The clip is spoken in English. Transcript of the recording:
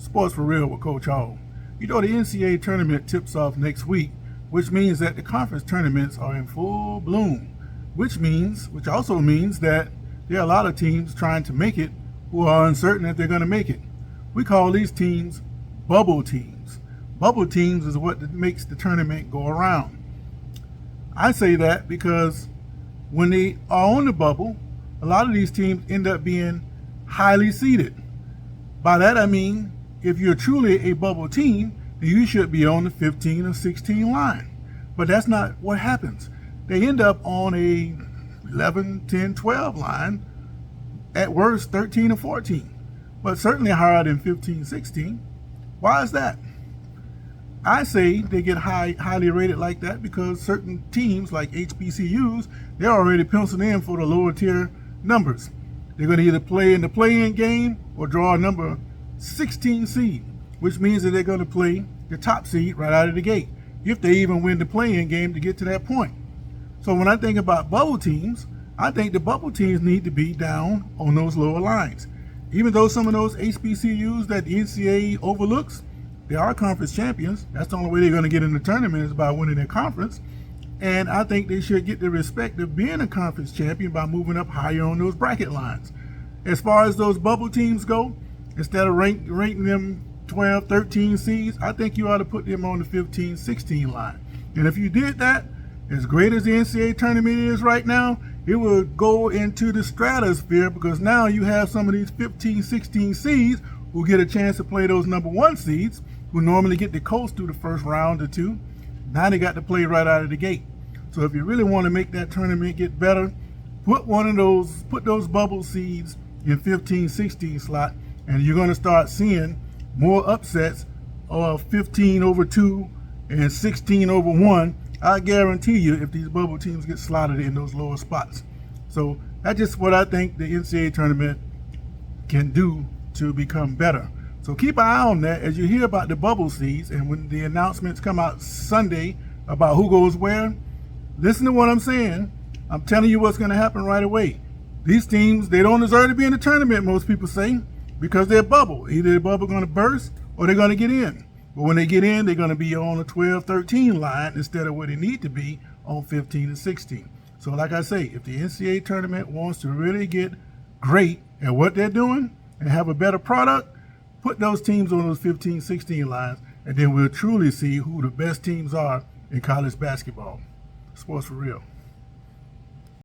Sports for Real with Coach Hall. You know, the NCAA tournament tips off next week, which means that the conference tournaments are in full bloom, which also means that there are a lot of teams trying to make it who are uncertain if they're going to make it. We call these teams bubble teams. Bubble teams is what makes the tournament go around. I say that because when they are on the bubble, a lot of these teams end up being highly seeded. By that I mean, if you're truly a bubble team, then you should be on the 15 or 16 line. But that's not what happens. They end up on a 11, 10, 12 line, at worst 13 or 14, but certainly higher than 15, 16. Why is that? I say they get highly rated like that because certain teams like HBCUs, they're already penciled in for the lower tier numbers. They're going to either play in the play-in game or draw a number 16 seed, which means that they're going to play the top seed right out of the gate, if they even win the play-in game to get to that point. So when I think about bubble teams, I think the bubble teams need to be down on those lower lines. Even though some of those HBCUs that the NCAA overlooks, they are conference champions. That's the only way they're going to get in the tournament is by winning their conference. And I think they should get the respect of being a conference champion by moving up higher on those bracket lines. As far as those bubble teams go, instead of ranking them 12, 13 seeds, I think you ought to put them on the 15, 16 line. And if you did that, as great as the NCAA tournament is right now, it will go into the stratosphere because now you have some of these 15, 16 seeds who get a chance to play those number one seeds who normally get to coast through the first round or two. Now they got to play right out of the gate. So if you really want to make that tournament get better, put those bubble seeds in 15, 16 slot, and you're going to start seeing more upsets of 15 over 2 and 16 over 1. I guarantee you if these bubble teams get slotted in those lower spots. So that's just what I think the NCAA tournament can do to become better. So keep an eye on that as you hear about the bubble seeds, and when the announcements come out Sunday about who goes where, listen to what I'm saying. I'm telling you what's going to happen right away. These teams, they don't deserve to be in the tournament, most people say, because they're bubble. Either the bubble going to burst or they're going to get in. But when they get in, they're going to be on a 12, 13 line instead of where they need to be on 15 and 16. So like I say, if the NCAA tournament wants to really get great at what they're doing and have a better product, put those teams on those 15, 16 lines, and then we'll truly see who the best teams are in college basketball. Sports for Real.